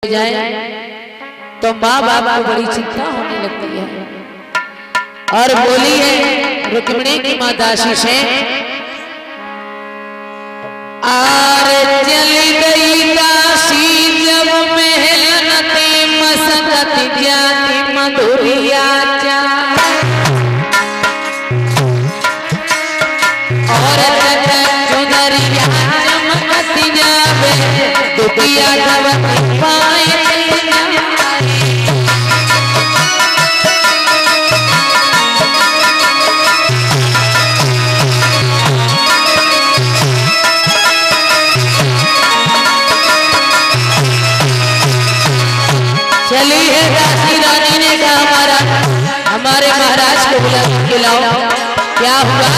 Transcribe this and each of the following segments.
जाए तो माँ बाप को बड़ी चिंता होने लगती है और बोली है रुक्मिणी की माँ दासी से, आर चली गई दासी जब मेहनती मसकत जाती मधुरिया और चुनरिया चमकती जावे दुखिया जब पाए चली है दासी रानी ने कहा हमारे महाराज को बुला के लाओ। क्या हुआ?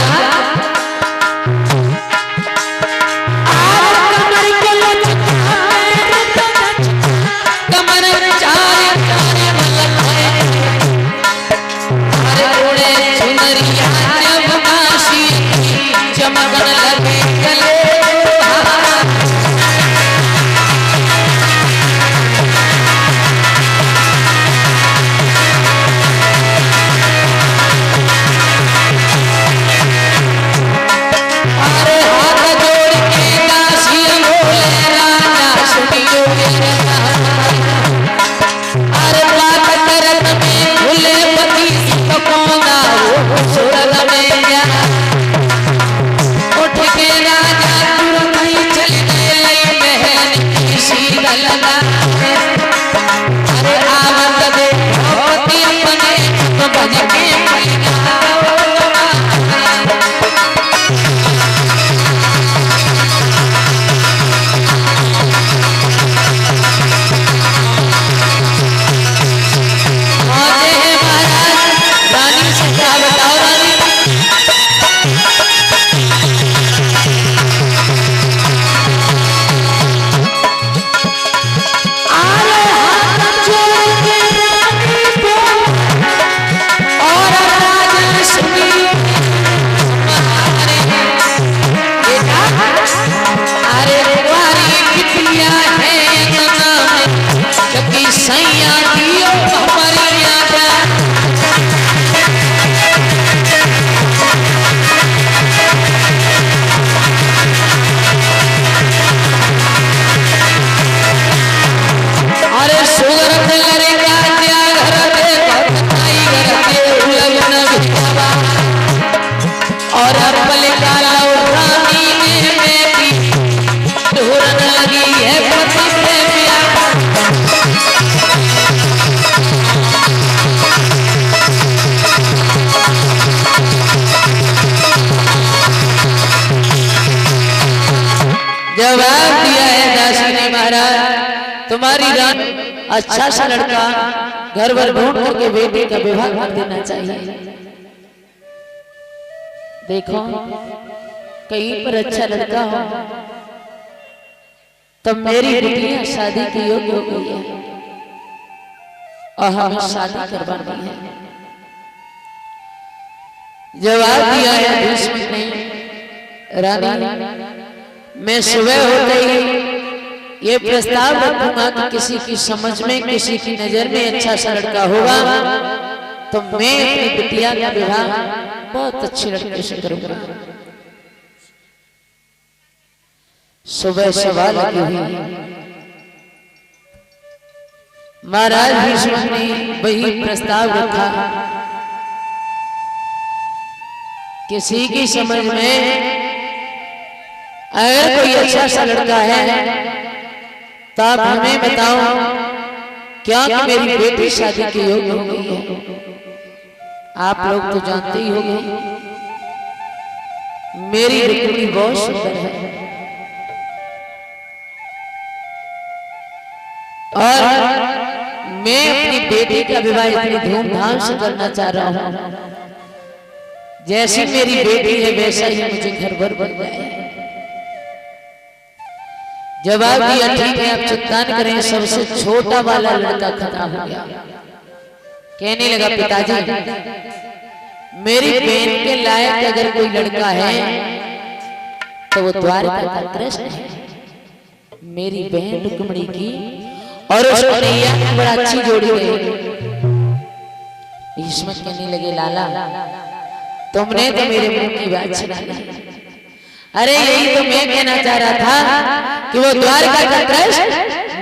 जवाब दिया है दासी ने, महाराज तुम्हारी रानी अच्छा सा लड़का घर भर ढूंढ करके बेटे का विवाह कर देना चाहिए। देखो कहीं पर अच्छा लड़का हो तब मेरी बेटियां शादी के योग्य हो गई है और हमें शादी करवानी है। जवाब दिया है भीष्म ने, रानी मैं सुबह होते ही ये प्रस्ताव रखूंगा कि किसी की समझ में किसी की नजर में अच्छा सा लड़का होगा तो मैं अपनी बिटिया का विवाह बहुत अच्छे लड़के से करूंगा। सुबह सवाल लगी हुई महाराज भीष्म ने वही प्रस्ताव रखा, किसी की समझ में अगर कोई अच्छा सा लड़का है तो आप हमें बताओ क्या कि मेरी बेटी शादी के योग्य हो गई है। आप लोग तो जानते ही होंगे मेरी रुक्मिणी बहुत सुंदर है और मैं अपनी बेटी का विवाह इतनी धूमधाम से करना चाह रहा हूं, जैसी मेरी बेटी है वैसा ही मुझे घर भर बन जाए। जवाब दिया ठीक है आप चिंता न करें, सबसे छोटा वाला लड़का खत्म हो गया। कहने लगा पिताजी मेरी बहन के लायक अगर कोई लड़का है तो वो द्वारका का कृष्ण है, मेरी बहन रुक्मिणी की और उस कन्हैया की बड़ा अच्छी जोड़ी गई। भीष्म कहने लगे लाला तुमने तो मेरे मुंह की बात छीन ली। अरे यही तो मैं कहना चाह रहा था कि वो द्वारका का कृष्ण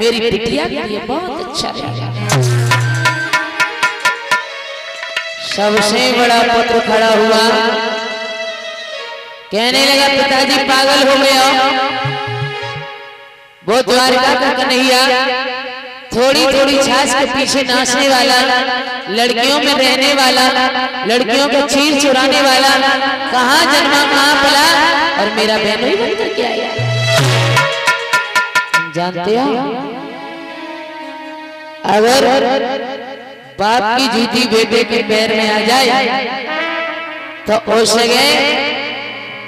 मेरी बिटिया के लिए बहुत अच्छा रहेगा। सबसे बड़ा पुत्र खड़ा हुआ, कहने लगा पिताजी पागल हो गया। वो द्वारका का कन्हैया थोड़ी थोड़ी छाछ के पीछे नाचने वाला, लड़कियों में रहने वाला, लड़कियों को चीर चुराने वाला, कहाँ जन्मा कहाँ पला और मेरा बहनोई बनकर के आया। जानते हो अगर बाप की जूती बेटे के पैर में आ जाए तो उस जगह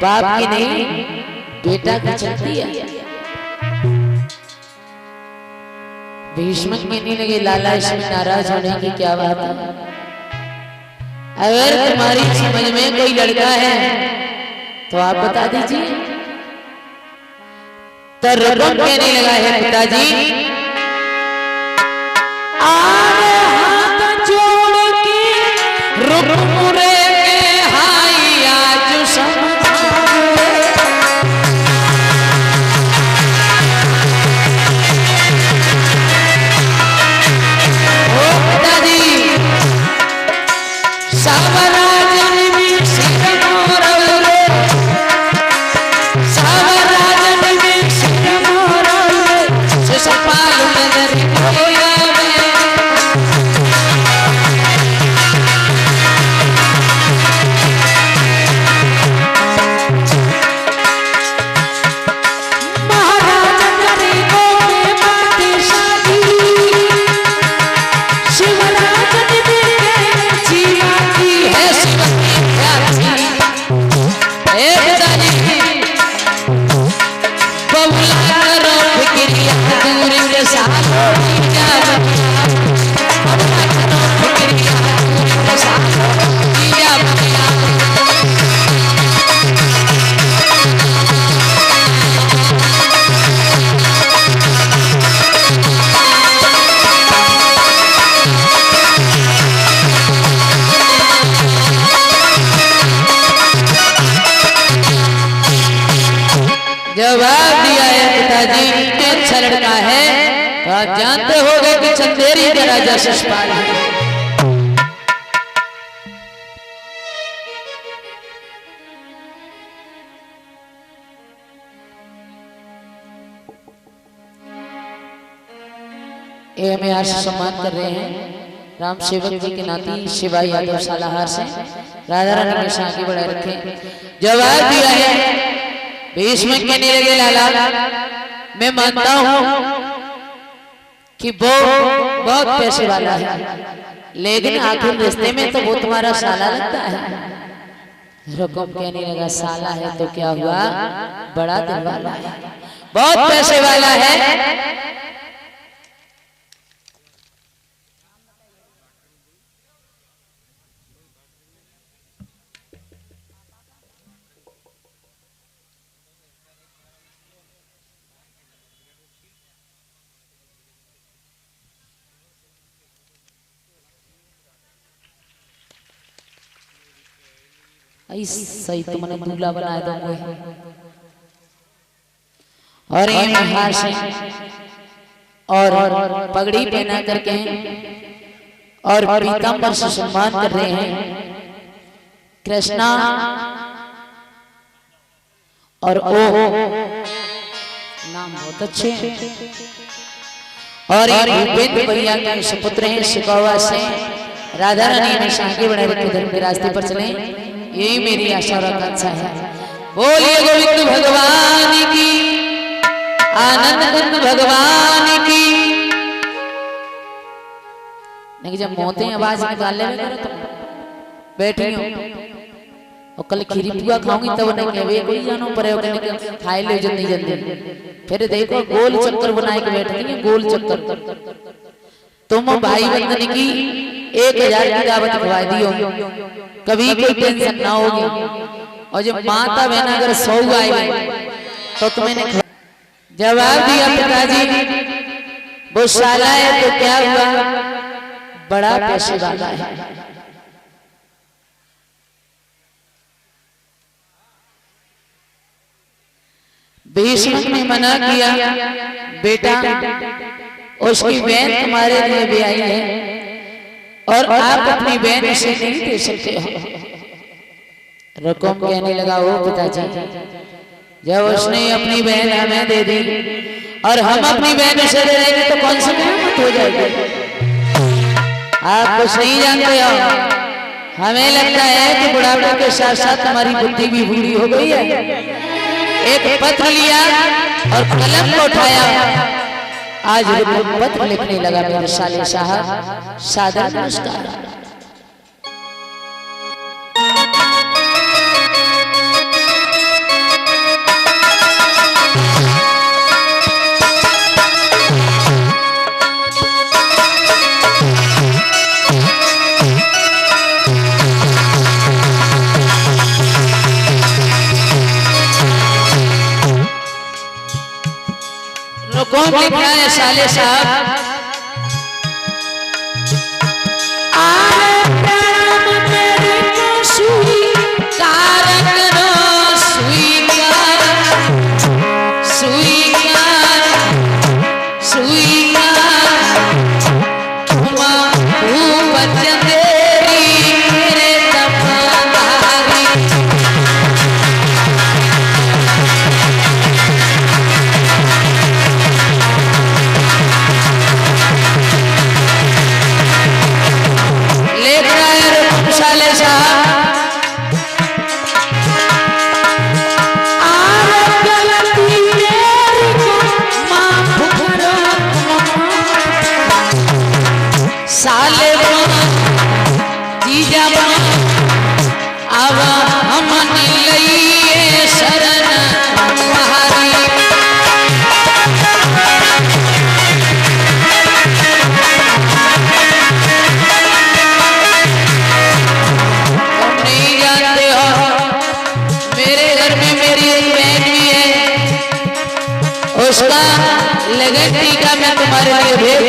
बाप की नहीं बेटा की चलती है। भीष्म कहने लगे लाला इसमें नाराज होने की क्या बात है। अगर तुम्हारी समझ में कोई लड़का है तो आप बता दीजिए। तो रघुन कहने लगा है पिताजी हाथ जोड़ के रुकमुरे के हाई आज जवाब दिया है पिताजी अच्छा लड़का है तो आप जानते होंगे कि चंदेरी का राजा शिशुपाल है। ये हमें आज सम्मान कर रहे हैं राम सेवक जी के नाती शिवा यादव सालाहार से राधा रानी के साथ आगे बढ़ा रखे। जवाब दिया है भीष्म कहने लगे लाला मैं मानता हूं कि वो बहुत पैसे वाला है लेकिन आखिर रिश्ते में तो वो तुम्हारा साला लगता है। रघुन कहने लगा साला है तो क्या हुआ बड़ा दिल वाला है बहुत पैसे वाला है। सही तो मैंने दूल्हा बनाया दूंगा और ये महार से और पगड़ी पहना करके और पीतांबर से सम्मान कर रहे हैं कृष्णा और ओ नाम बहुत अच्छे और ये भूपेंद्र भैया के सुपुत्र हैं सिकौवा से राधा रानी ने आगे बढ़े रखे धर्म के रास्ते पर चले। यही मेरी आशा और आकांक्षा है। बोलिए गोविंद भगवान की आनंद कंद भगवान की। नहीं जब मोते आवाज निकाल ले बैठी हो और कल खीरी पुआ खाऊंगी तब नहीं कहवे कोई जानो पर खाए ले जल्दी जल्दी फिर देखो गोल चक्कर बनाए के बैठती है गोल चक्कर। तुम भाई बंधन की 1000 की दावत खवा दियो कभी कोई टेंशन ना होगी और जब माता बहन अगर 100 आएगी तो तुम्हें जवाब दिया पिताजी वो साला है तो क्या हुआ, बड़ा पैसे वाला है। भीष्म ने मना किया, बेटा उसकी बहन तुम्हारे लिए भी आई है और आप अपनी बहन उसे नहीं दे सकते हो। रुकुम कहने लगा, ओ पिताजी, जब उसने अपनी बहन हमें दे दी और हम अपनी बहन उसे दे देंगे तो कौन सी कीमत हो जाएगी। आप कुछ नहीं जानते हो, हमें लगता है कि बुढ़ापे के साथ साथ हमारी बुद्धि भी बूढ़ी हो गई है। एक पत्र लिया और कलम को उठाया, आज पत्र लिखने लगा। मेरे साले साहब, सादर नमस्कार। कौन लिख रहा है साले साहब? उसका लगन टीका मैं तुम्हारे लिए भेज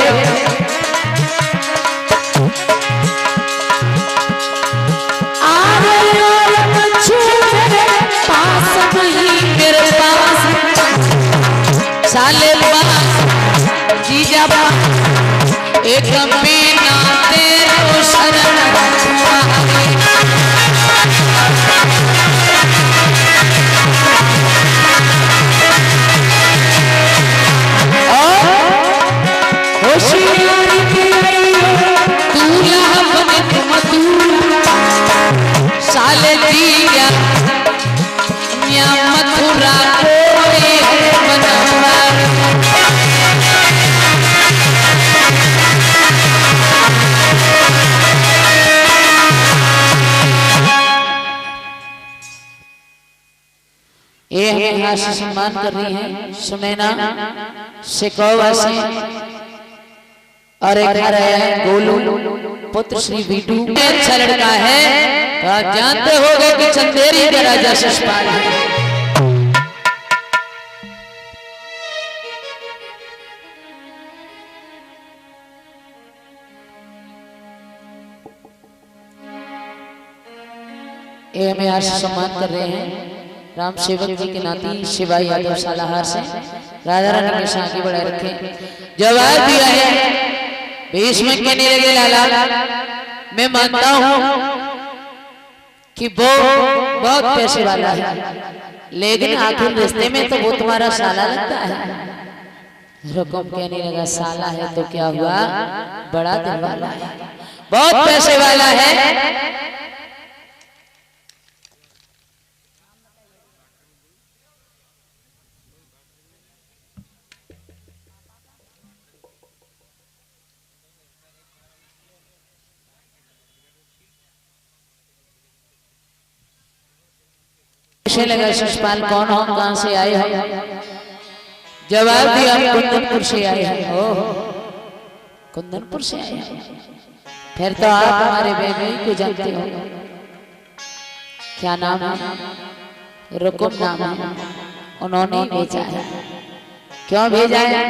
मेरे पास साले जीजा एक महीना तेरे शरण साले दिया मथुरा कोई बनवा। ये हमें यहाँ से सम्मान कर रही है सुनैना सिकौवा से, और एक घर है गोलू पुत्र श्री वीटू। अच्छा लड़का है तो आप जानते होंगे कि चंदेरी का राजा शिशुपाल है। ये हमें आज सम्मान कर रहे हैं राम सेवक जी के नाती शिवा यादव सालाहार से। राजा रानी के साथ आगे बढ़ा रखे। जवाब दिया है भीष्म कहने लगे, लाला मैं मानता हूं कि वो बहुत पैसे वाला है, लेकिन आखिर रिश्ते में तो वो तुम्हारा साला लगता है। रुकुम कहने लगा, साला है तो क्या हुआ, बड़ा दिल वाला है, बहुत पैसे वाला है। लगा शिशुपाल कौन हो, कहां से आए हो? जवाब दिया कुंदनपुर से आए हैं। ओह कुंदनपुर से आए हैं, फिर तो आप हमारे बेबी को जानते हो। क्या नाम है? रुकुम नाम है। उन्होंने भेजा है। क्यों भेजा है?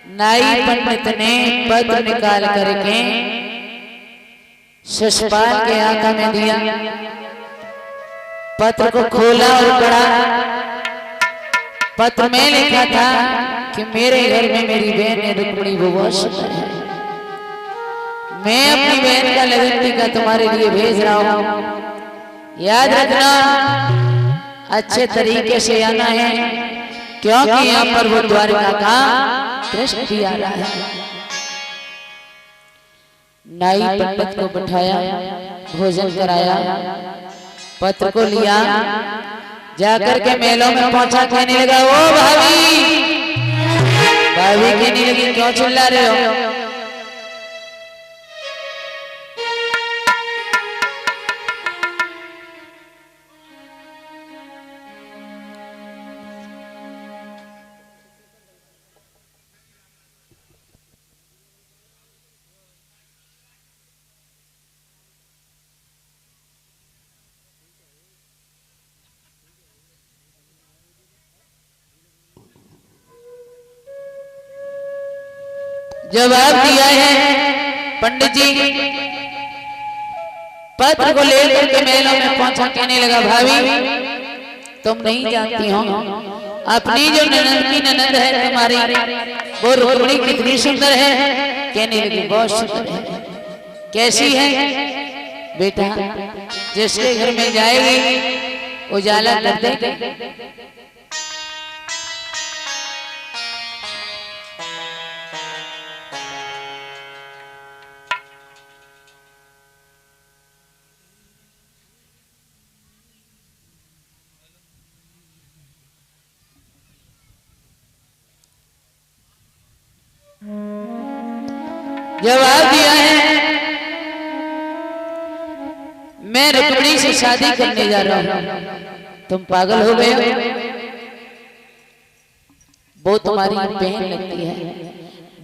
नाई पंडित ने पत्र निकाल करके शिशुपाल के हाथ में दिया। पत्र को खोला और पढ़ा। पत्र में लिखा था कि मेरे घर में मेरी बहन ने रुक्मिणी बहुत सुंदर है। मैं अपनी बहन का लगन टीका तुम्हारे लिए भेज रहा हूं। याद रखना, अच्छे तरीके से आना है, क्योंकि यहाँ पर वो द्वारिका का कृष्ण भी आ रहा है। नाई पंडित को बिठाया, भोजन कराया, पत्र को लिया, जाकर के मेलों में पहुंचा। कहने लगा, ओ भाभी, भाभी कहने लगी, क्यों चिल्ला रहे हो? जवाब दिया है पंडित जी। पत्र को लेकर के मेलों में पहुंचा। कहने लगा, भाभी तुम नहीं जानती हो, अपनी जो ननद की ननद है तुम्हारी, वो रुक्मिणी कितनी सुंदर है। कहने लगी, बहुत सुंदर है। कैसी है? बेटा, जिसके घर में जाएगी उजाला कर देगी। जवाब दिया है, मैं रुक्मिणी से शादी करने जा रहा हूं। तुम पागल हो गए हो? वो तुम्हारी बहन लगती है।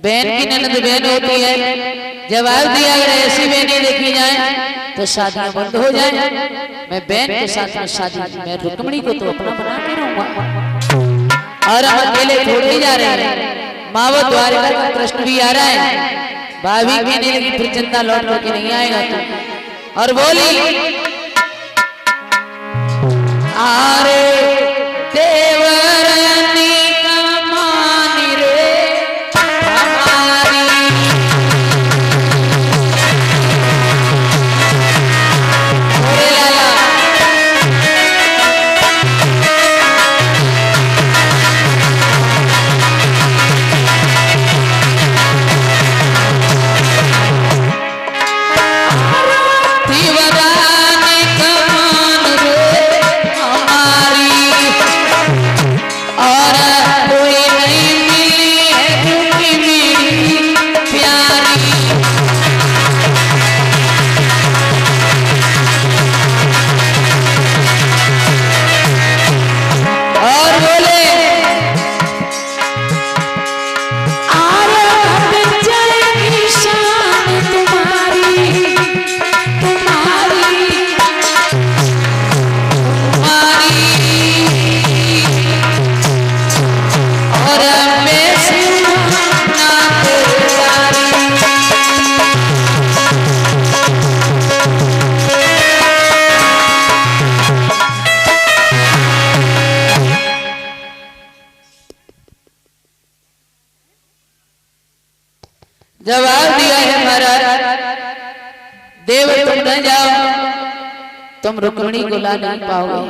बहन की ननद बहन होती है। जवाब दिया, अगर ऐसी बहनें देखी जाए तो शादियां बंद हो जाए। मैं बहन के साथ में शादी, मैं रुक्मिणी को तो अपना बना के रहूंगा। और हम अकेले थोड़े ही जा रहे हैं, माँ वो द्वारिका का कृष्ण भी आ रहा है। भाभी कहने लगी, फिर चिंता लौट करके नहीं आएगा तू। और बोली, आरे देवरानी का मान रे हमारी, अरे लाला जवाब दिया है, महाराज देव तुम न जाओ, तुम रुक्मिणी को ला नहीं पाओगे।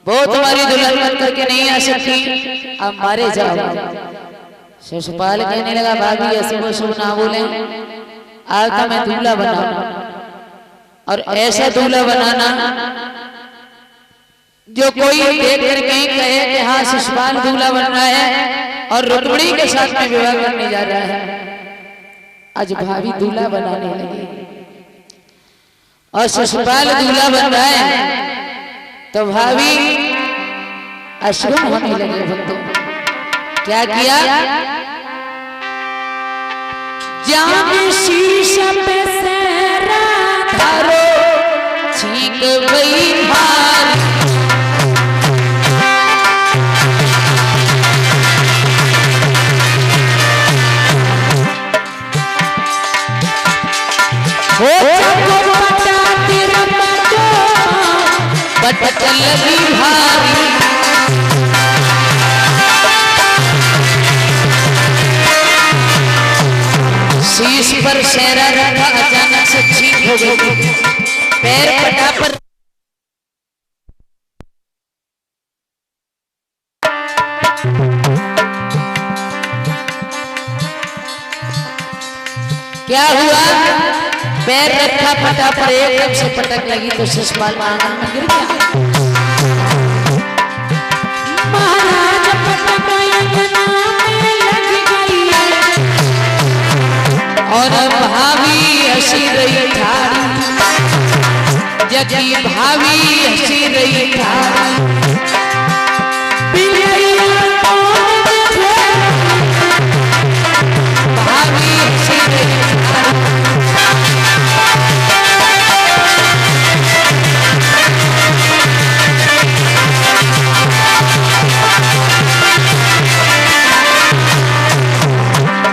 वो तुम्हारी दुल्हन बन करके नहीं आ सकती, अब मारे जाओ। शिशुपाल कहने लगा, भाभी ऐसे वो शुभ ना बोले, आज तो मैं दूल्हा बनाऊं। और ऐसा दूल्हा बनाना जो कोई देख करके कहे कि हाँ शिशुपाल दूल्हा बन रहा है और रुक्मिणी के साथ में विवाह करने जा रहा है। आज भाभी दूल्हा बनाने लगी और शिशुपाल दूल्हा बन रहा है तो भाभी अश्रु होने लगे। भक्तों क्या किया? जान शीशा पे से धारो छींक गई भार, पटक लगी भारी। शीश पर सेहरा रखा, अचानक से छींक हो गई, पैर पटा पर क्या हुआ? पैर रखा पटा पर एकदम से पटक लगी तो शिशुपाल आंगन में गिर गया। महाराज पटक और भाभी हंसी रही थारी, जगी भाभी हंसी रही थारी। भाभी हंसी रही थारी।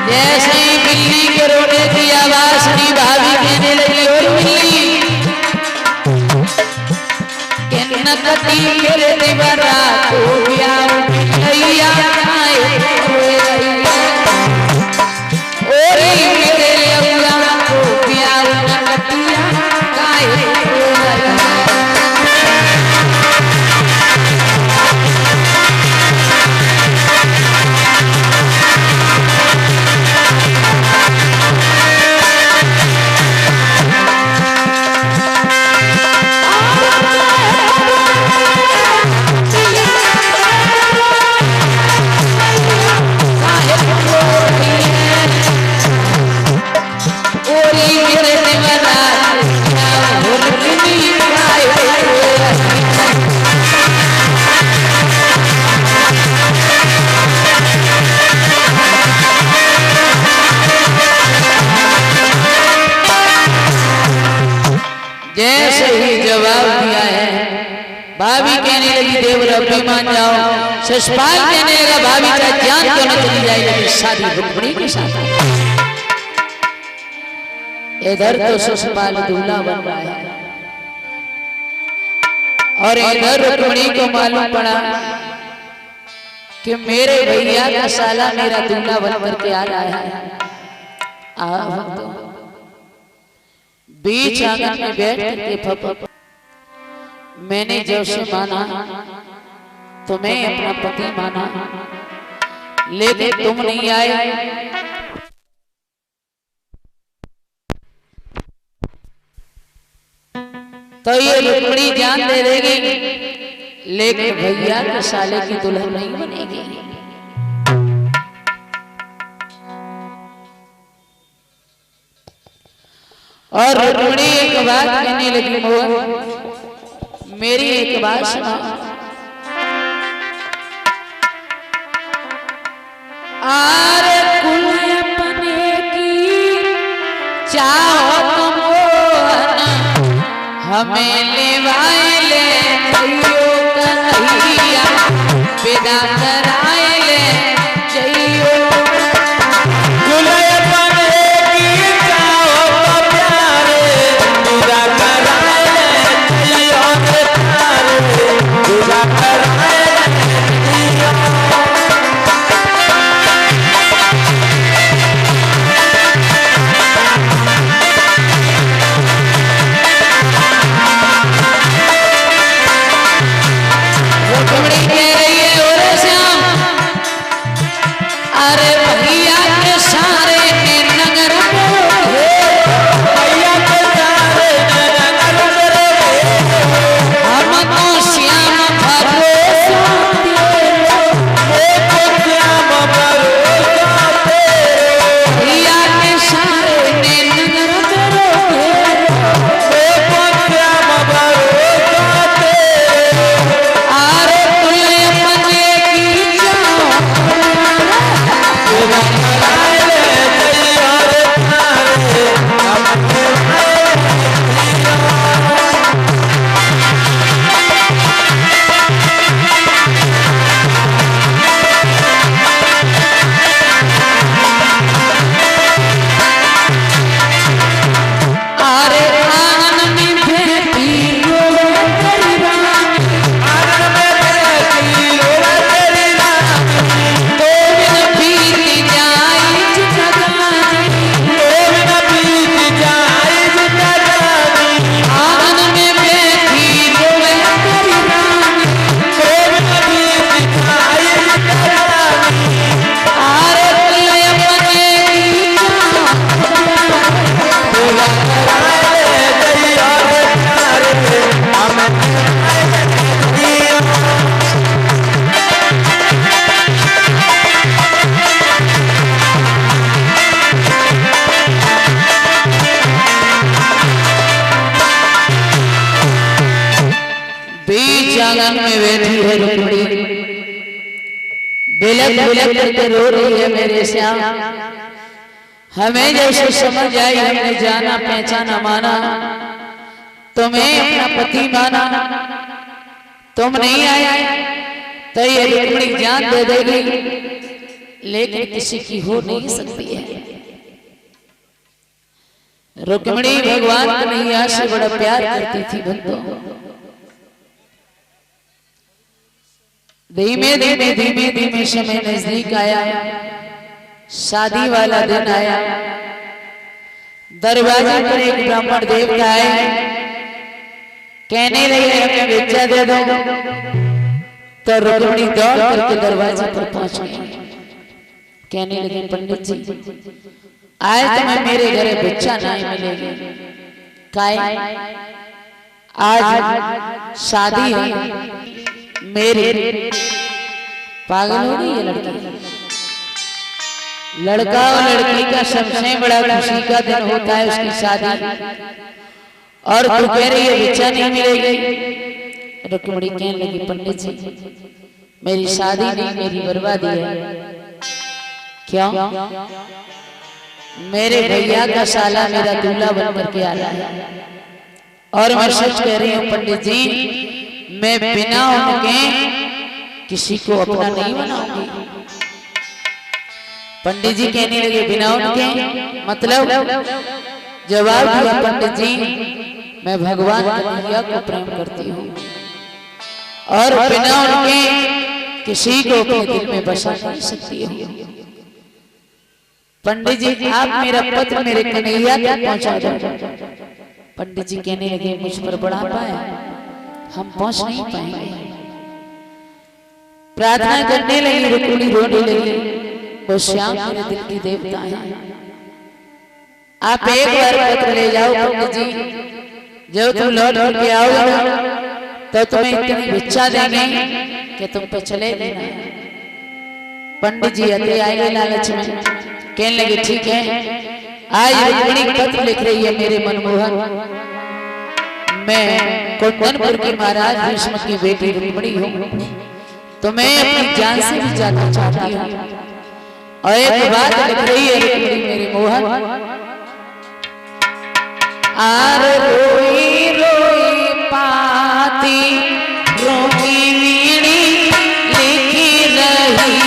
जैसे ही बिल्ली के रोने की आवाज सुनी, भाभी कहने लगी, और बिल्ली नकती मेरे देवरा को गया भैया आए और मेरे लौला को गया नकतिया काहे जैसे ही जवाब दिया है, भाभी कहने लगी देवर अब भी मान जाओ। शिशुपाल कहने लगा, भाभी का जान क्यों न चली जाए, लेकिन शादी रुक्मिणी के साथ। इधर तो शिशुपाल दूल्हा बन रहा है और इधर रुक्मिणी को मालूम पड़ा कि मेरे भैया का साला मेरा दूल्हा बन करके आ रहा है। बीच आंगन में बैठ करके फप मैंने जब से माना तो मैं अपना पति माना, लेकिन तुम नहीं आए। तो ये रुक्मिणी जान दे देगी, लेकिन भैया के साले की दुल्हन नहीं बनेगी। और रुक्मिणी एक बात कहने लगी, मोहन मेरी एक बात सुना। आरे कुल अपने की चाहो तुम हमें लेवाए ले जइयो कन्हैया, विदा कराए ले जइयो। रुक्मिणी कह रही है, और श्याम आंगन में बैठी है रुक्मिणी, बिलक बिलक करके रो रही है मेरे श्याम। हमें जैसे समझ आई, हमने जाना पहचाना माना, तुम्हें अपना पति माना, तुम नहीं आया तो ये रुक्मिणी जान दे देगी, लेकिन किसी की हो नहीं सकती है। रुक्मिणी भगवान कन्हैया से बड़ा प्यार करती थी भक्तों। धीमे धीमे धीमे धीमे समय नजदीक आया, शादी वाला दिन आया। दरवाजे पर एक ब्राह्मण देवता आए, कहने लगे हमें भिक्षा दे दो। तो रुक्मिणी दौड़ करके दरवाजे पर पहुंच गई, कहने लगे पंडित जी आज तुम्हें मेरे घरे भिक्षा नहीं मिलेगी, काय आज शादी है मेरी। पागल हो गई ये लड़की। लड़का और लड़की का सबसे बड़ा खुशी का दिन होता है उसकी शादी, और तू कह रही है भिक्षा नहीं मिलेगी। रुक्मिणी कहने लगी पंडित जी मेरी शादी नहीं मेरी बर्बादी है। क्यों? मेरे भैया का साला मेरा दूल्हा बन करके आ रहा है, और मैं सच कह रही हूँ पंडित जी, मैं बिना उनके किसी को अपना नहीं बनाऊंगी। पंडित जी कहने लगे बिना उनके मतलब? जवाब दिया पंडित जी मैं भगवान कन्हैया को प्रेम करती हूँ, और बिना उनके किसी को अपने दिल में बसा नहीं सकती हूँ। पंडित जी आप मेरा पत्र मेरे कन्हैया तक पहुंचा दो। पंडित जी कहने लगे मुझ पर बड़ा पाया, हम पहुंच नहीं पाएंगे। प्रार्थना करने लगी, रुक्मिणी रोने लगी, वो श्याम मेरे दिल की देवता है, आप एक बार पत्र ले जाओ पंडित जी, जब तुम लौट के आओगे ना तो तुम्हें इतनी भिक्षा देंगे कि तुम पे चले देना। पंडित जी अति आए लालच में, कहने लगे ठीक है आज रुक्मिणी पत्र लिख रही है मेरे मनमोहन, मैं कुंदनपुर की महाराज भीष्म की बेटी रुक्मिणी हूँ, तो मैं अपनी जान से भी ज्यादा चाहती हूँ। और एक बात लिख रही है रुक्मिणी मेरे मोहन, आर रोई रोई पाती रोई वीणी लिखी रही,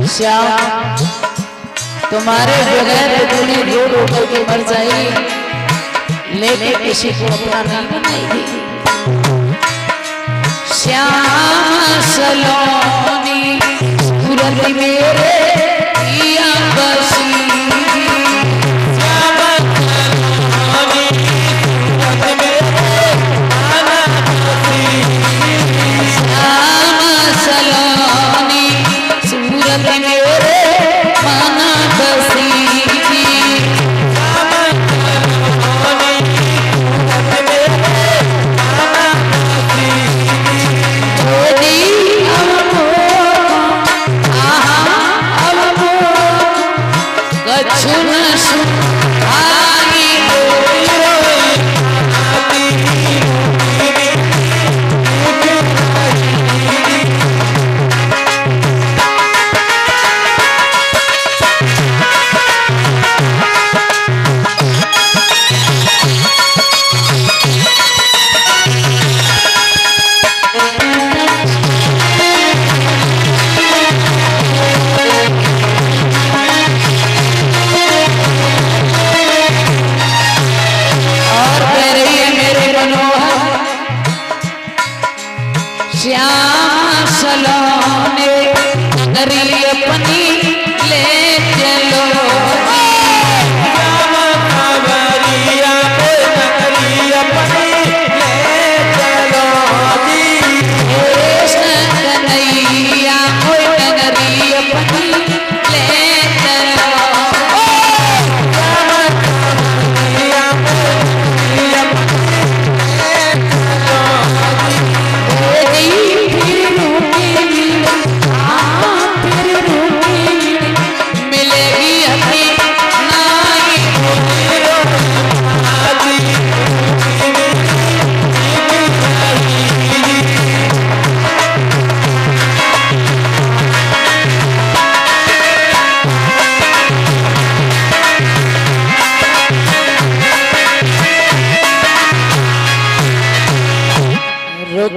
श्याम तुम्हारे बगैर रुक्मिणी रो रो करके मर जाएगी, लेकिन किसी को अपना नहीं बनाएगी। श्याम सलोनी सूरत मेरे पिया बसी,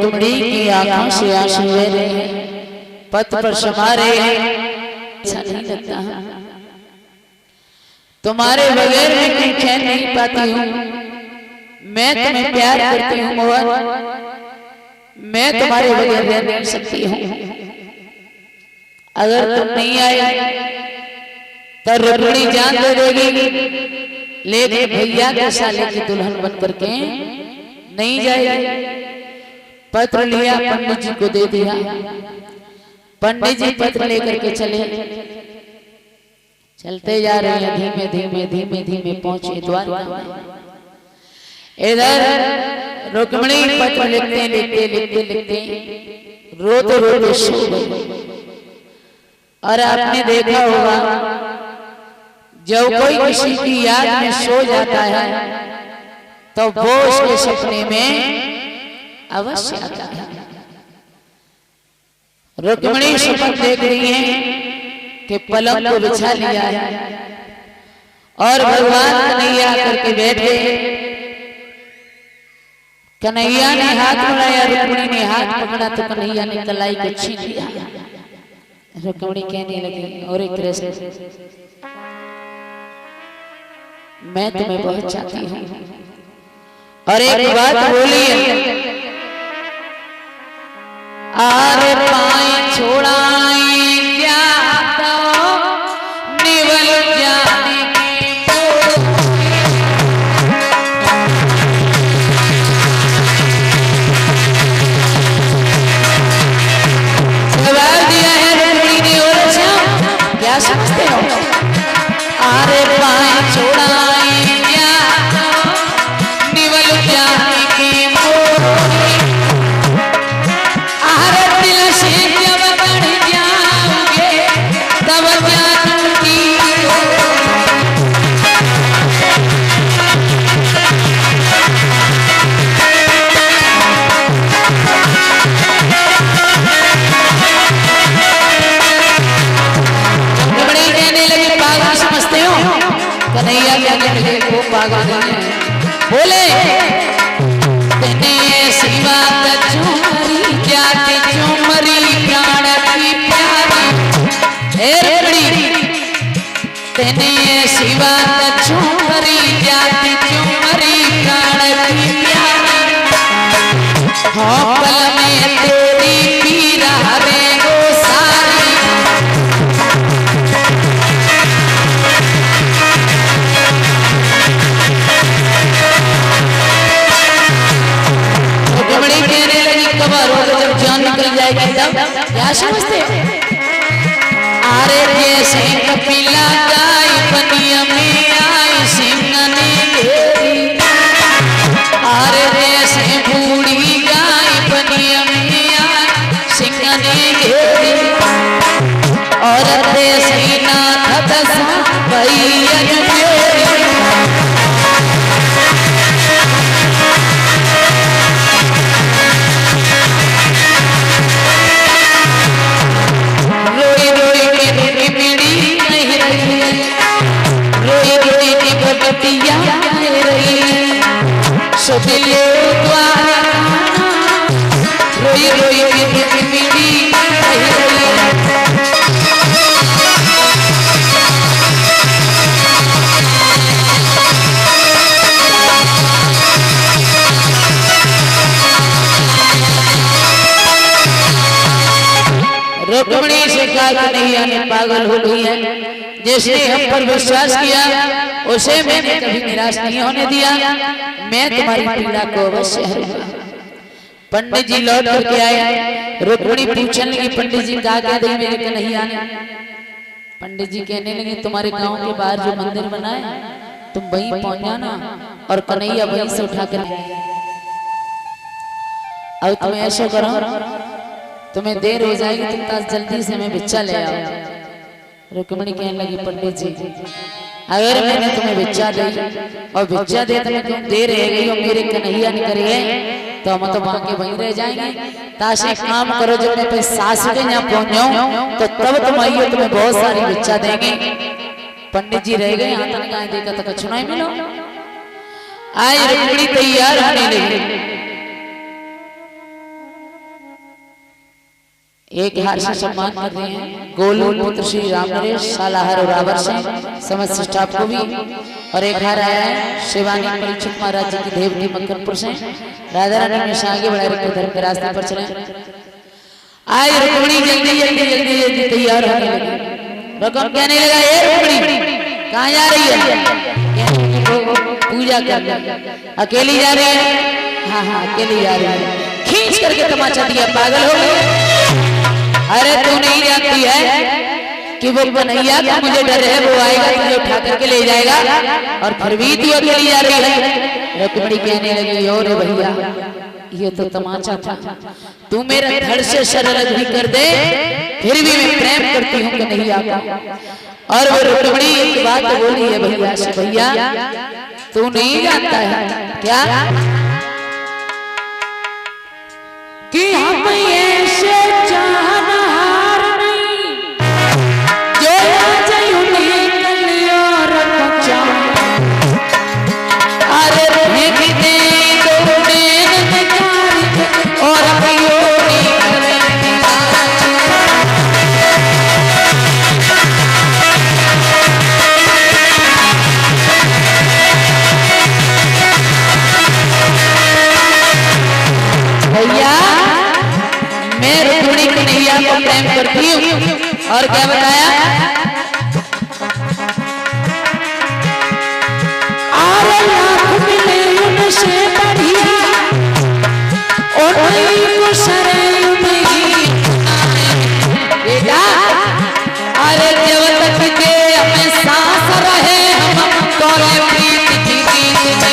रुक्मिणी की आंखों से आंसू बह रहे हैं, पथ पर समा रहे हैं। अच्छा नहीं लगता, तुम्हारे बगैर मैं कहीं चैन नहीं पाती हूँ। मैं तुम्हें प्यार करती हूँ मोहन, मैं तुम्हारे बगैर रह नहीं सकती हूँ। अगर तुम नहीं आए तो रुक्मिणी जान दे देगी, लेकिन भैया के साले की दुल्हन बन करके नहीं जाएगी। पत्र लिया, पंडित जी को दे दिया। पंडित जी पत्र लेकर के चलते जा रहे हैं। धीमे धीमे धीमे धीमे पहुंचे द्वारका में। इधर रुक्मिणी पत्र लिखते लिखते लिखते लिखते रोते रोते सो गई। और आपने देखा होगा जब कोई किसी की याद में सो जाता है तो वो उसके सपने में अवश्य आता है। रुक्मिणी सपन देख रही है कि पलंग को बिछा लिया है और भगवान कन्हैया करके बैठे। कन्हैया ने हाथ बढ़ाया, रुक्मिणी ने हाथ पकड़ा तो कन्हैया ने कलाई को छीन लिया। रुक्मिणी कहने लगी, अरे कृष्ण मैं तुम्हें बहुत चाहती हूँ। और एक बात बोली है, आरे पाए छोड़ाई क्या तो निवल जाने जवाब दिया है रुक्मिणी ने। और क्या समझते हो? आरे पाए छोड़ाई क्या तो निवल जाने की मोरी, आरे दिल से जब बढ़ जाओगे तब जानूंगी। रुक्मिणी कहने लगी, पागल समझते हो? कन्हैया कहने लगे, वो पागल नहीं है। बोले तेने ऐसी बात झूमरी जाती झूमरी प्राण की प्यारी। हे रुक्मिणी तेने ऐसी बात झूमरी जाती झूमरी प्राण की प्यारी। हाँ पल में तेरी पीरा रे वो सारी। रुक्मिणी कहने लगी, कबर हो जब जान निकल जाएगी तब क्या समझते? आरे जैसे कपिला गाय बनिया में आई सिंह ने घेरी। आरे जैसे बूढ़ी गाय बनिया में आई सिंह ने घेरी। और जैसे नाथ दशा भैया मेरी। रोई रोई के रुक्मिणी कह रही है, रोई रोई के भगतिया कह रही है, सुधियो द्वारका। रोई रोई के रुक्मिणी कह रही है। रुक्मिणी से कहा कन्हैया ने पागल हो गई है, जिसने हम पर विश्वास किया उसे मैंने कभी निराश नहीं होने दिया। मैं तुम्हारी पीड़ा को अवश्य हरूंगा। पंडित जी लौट करके आए। रुक्मिणी पूछने लगी, पंडित जी कहा क्या दे मेरे कन्हैया ने? पंडित जी कहने लगे, तुम्हारे गांव के बाहर जो मंदिर बना है तुम वहीं पहुंच जाना और कन्हैया वहीं से उठा कर। अब तुम ऐसा करो, तुम्हें देर हो जाएगी, तुम पास जल्दी से मैं भिक्षा ले आओ। रुक्मिणी कहने लगी, पंडित जी अगर मैंने तुम्हें भिक्षा दी और भिक्षा दे तुम्हें तुम दे रह गई और मेरे कन्हैया नहीं करिए तो हम तो वहां के वहीं रह जाएंगे। ताशे काम करो, जब मैं अपने सासू के यहाँ पहुंच जाऊं तो तब तुम आइयो, तुम्हें बहुत सारी भिक्षा देंगे। पंडित जी रह गए, यहाँ तक गाय देखा तो कछु नहीं मिलो। आज रुक्मिणी तैयार होने लगी। एक हार से सम्मान कर रहे हैं गोलू पुत्र श्री राम नरेश सालाहर और रावर से समस्त स्टाफ को भी। और एक हार आया है शिवानी परीक्षित महाराज जी की देवती मक्कनपुर से। राधा रानी में से आगे बढ़ा रखे धर्म के रास्ते पर चले। आज रुक्मिणी जल्दी जल्दी जल्दी जल्दी तैयार होने लगी। रकम कहने लगा ये रुक्मिणी कहाँ जा रही है? पूजा करने। अकेली जा रही है? हाँ हाँ अकेली जा रही है। खींच करके तमाचा दिया पागल हो गई। अरे तू नहीं जानती है कि वो कन्हैया का मुझे डर है, वो आएगा तुझे उठा करके ले जाएगा और फिर भी तू अकेली जा रही है। रुक्मिणी कहने लगी और भैया ये तो तमाचा था, तू मेरा धड़ से सर अलग भी कर दे फिर भी मैं प्रेम करती हूँ कन्हैया का। और वो रुक्मिणी एक बात बोली है भैया से, भैया तू नहीं जानता है क्या कि हम ऐसे चाहनहार नहीं जो अरे फेंक दे दो और भैया मैं रुक्मिणी कन्हैया को प्रेम करती हूँ। और क्या बताया? अरे लाख मिले उनसे बढ़िया और को शरण नहीं बेटा। अरे जब तक के हमें सांस रहे हम तोरे प्रीत की गीत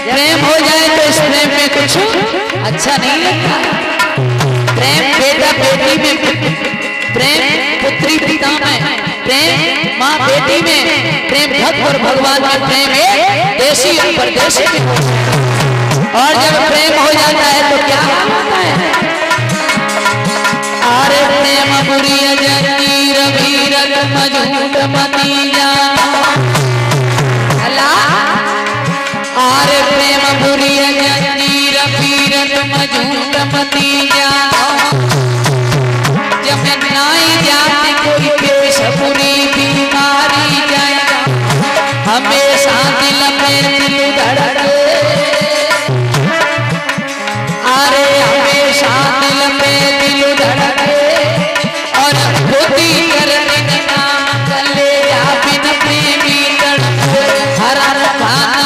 प्रेम हो जाए तो इस प्रेम में कुछ अच्छा नहीं लगता। प्रेम बेटा बेटी में, प्रेम पुत्री पिता में, प्रेम माँ बेटी में, प्रेम भक्त और भगवान में, प्रेम देशी और परदेशी में। और जब प्रेम हो जाता है तो क्या होता है? अरे प्रेम बुरी जनी रवि रग मजूद मती जा। आरे प्रेम बुरी जंजीर पीरत मजूद मती जा। जब नाई जाते कोई पेश बुरी बीमारी जाए हमेशा दिल में दिल धड़के। अरे हमेशा दिल में दिल धड़के और खुदी करने नाम चले या बिन प्रेमी तड़पे। हर खाना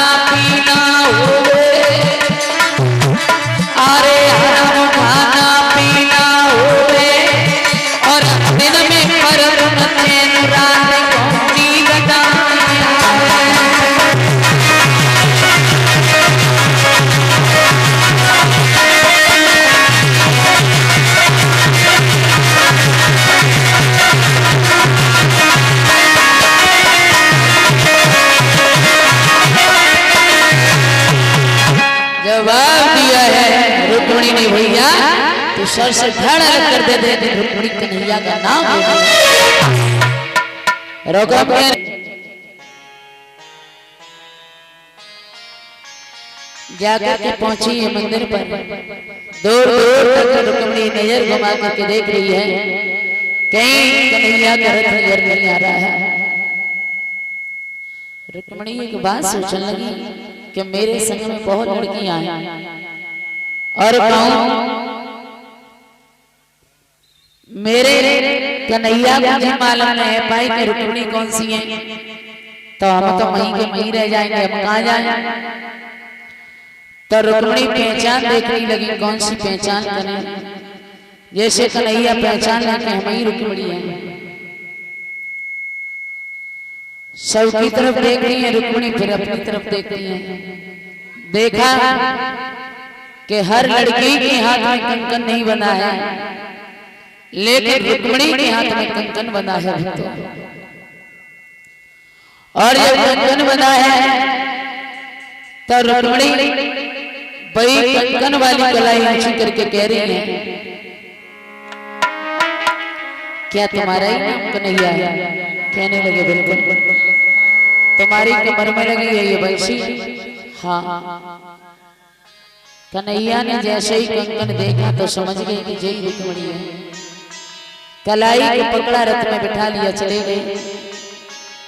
भैया तो सर से धड़ कर दे दे रुक्मिणी कन्हैया का नाम रोका। जाकर के पहुंची है मंदिर पर। दूर दूर तक रुक्मिणी नजर घुमा करके देख रही है, कहीं कन्हैया का रथ नजर नहीं आ रहा है। रुक्मिणी एक बात सोचने लगी कि मेरे संग में बहुत लड़कियां हैं और कहूं मेरे कन्हैया मुझे मालूम नहीं है भाई कि रुक्मिणी कौन सी है, तो हम तो वहीं के वहीं रह जाएंगे, हम कहाँ जाएं? तो रुक्मिणी पहचान देखने लगी, कौन सी पहचान करें? जैसे कन्हैया पहचान लेके हम ही रुक्मिणी है। सबकी तरफ देख रही है रुक्मिणी, फिर अपनी तरफ देख रही है। देखा कि हर लड़की के हाथ में कंकन नहीं बना है, लेकिन रुक्मिणी के हाथ में कंकन बना है। और जब कंकन बना है तो रुक्मिणी भाई कंकन वाली कलाई ऊंची करके कह रही है क्या तुम्हारा ही नाम कन्हैया है? कहने लगे बिल्कुल। तुम्हारी कमर में लगी है ये बंसी? हाँ। कन्हैया ने जैसे ही कंकन देखा तो समझ गए कि जय रुक्मिणी है। कलाई को पकड़ा, रथ में बिठा लिया, चले गए।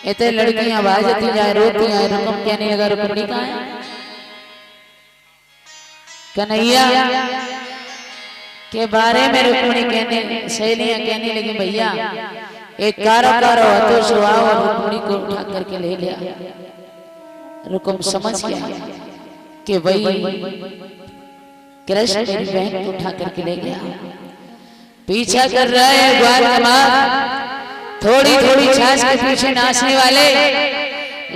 इतने लड़कियां आवाज आती जाए, रोती आए। रुकम कहने लगा रुक्मिणी कहाँ है? कन्हैया के बारे में रुक्मिणी कहने, सहेलियां कहने लगी भैया एक कारो हथो सुहाओ और रुक्मिणी को उठा करके ले लिया। रुकम समझ गया कि वही कृष्ण मेरी बहन को उठा करके ले गया। पीछा कर रहा है ग्वाल कमार, थोड़ी थोड़ी छाछ के पीछे नाचने वाले,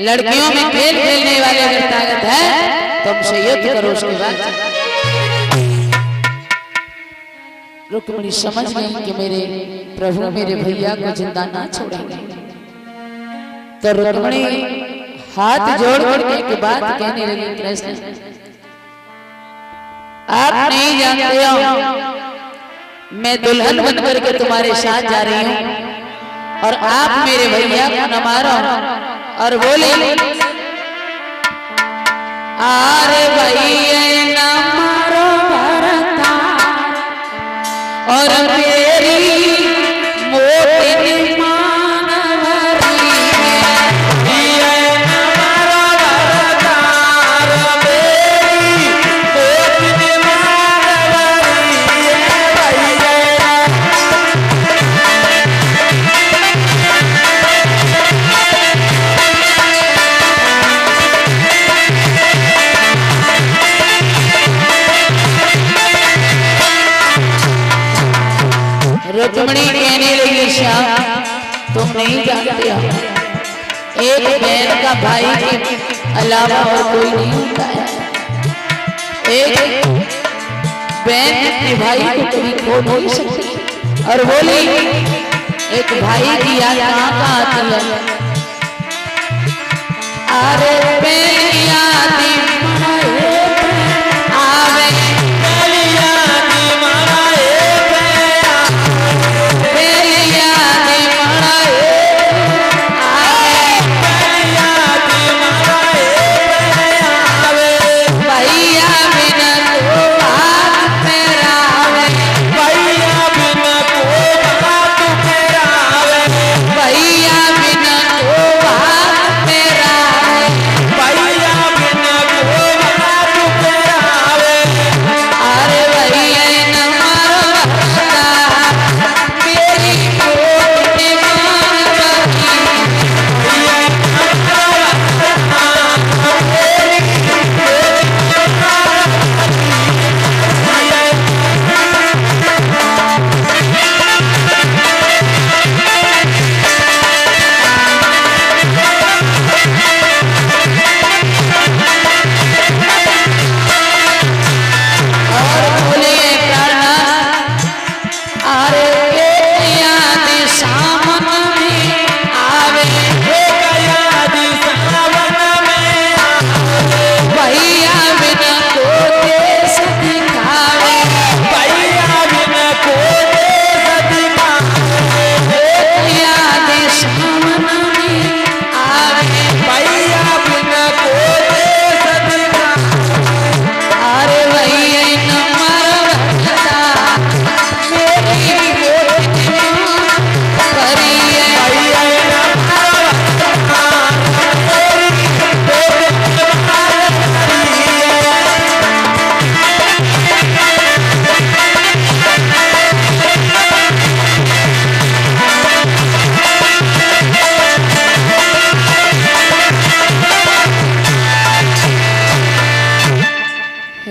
लड़कियों में खेल खेलने वाले अगर ताकत है तो हमसे युद्ध करो। उसके बाद रुक्मिणी समझ गई कि मेरे प्रभु मेरे भैया को जिंदा ना छोड़ेंगे। तो रुक्मिणी हाथ जोड़ करके एक बात कहने लगी, कृष्ण आप नहीं जानते हो मैं दुल्हन बन करके तुम्हारे साथ जा रही हूं और आप मेरे भैया को न मारो। और बोले अरे भैया न मारो भरता और मेरी मोटी रुक्मिणी कहने लगी श्याम तुम नहीं जानते हो एक बहन का भाई के अलावा और कोई नहीं होता है। एक बहन अपने भाई को कभी खो नहीं सकती। और बोली एक भाई की याद कहाँ आती है? अरे बहन याद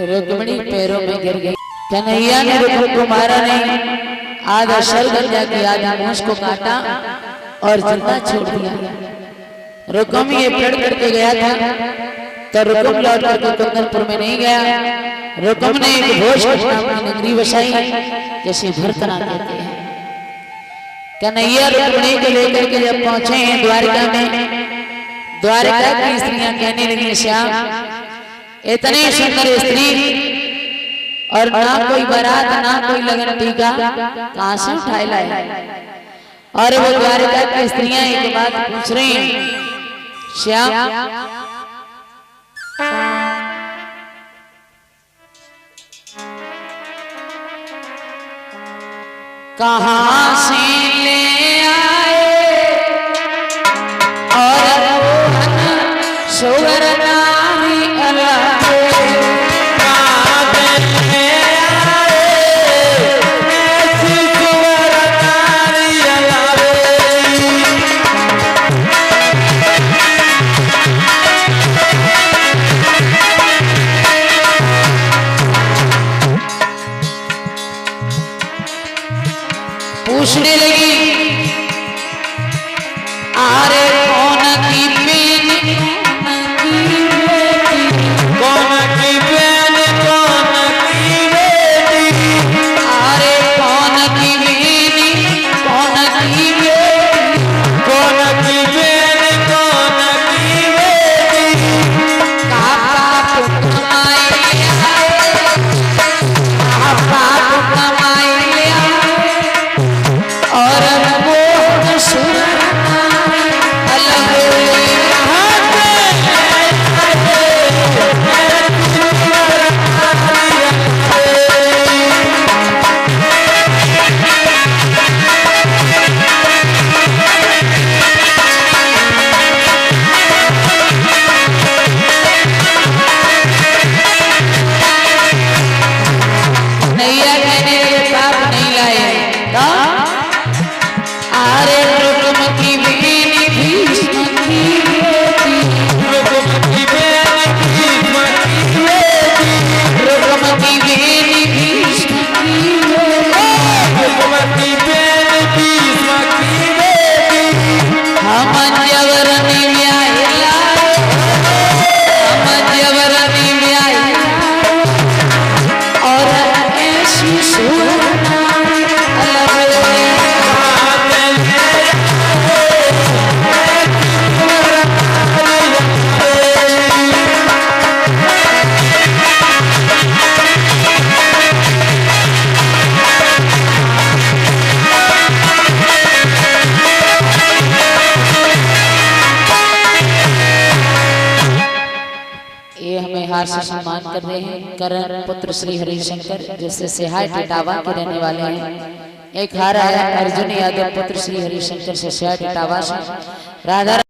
रुक्मिणी पैरों में गिर गई। कन्हैया ने रुक्म को मारा नहीं, आधा सर गंजा की आधा मूछ को काटा और जिंदा छोड़ दिया। रुक्म ये प्रण करके गया था तो रुक्म लौट करके कुंदनपुर में नहीं गया। रुक्म ने एक घोष अपनी नगरी बसाई जैसे भरतना कहते हैं। कन्हैया रुक्मिणी को लेकर के जब पहुंचे हैं द्वारिका में, द्वारिका की स्त्रियां कहने लगी श्याम इतनी सुंदर स्त्री और ना कोई बारात ना कोई लगन टीका कहां से उठाए लाए? और वो द्वारिका की स्त्रियां एक बात पूछ रही हैं, श्याम कहां से ले आए और सुगर नारी अलग पूछने लगी, अरे कौन की बेटी कौन की बहन कौन की बेटी, अरे कौन की बेटी कौन की बेटी कौन की बहन कौन की बेटी, काका कमाई और वो सुरना अलग नैया कहने ये पाप नहीं लाए तो अरे रुकमती बेनी भीष्म की बेटी रुकमती बेनी भीष्म की बेटी रुकमती बेनी भीष्म की बेटी रुकमती बेनी भीष्म की बेटी, हम जबरनी ब्याहिला हम जबरनी ब्याहिला और ऐसी सुरना हार से सम्मान कर रहे हैं करण पुत्र श्री हरिशंकर जैसे सिहाय टिटावा के रहने वाले हैं। एक हार आया अर्जुन यादव पुत्र श्री हरिशंकर से सिहाय टिटावा से राधा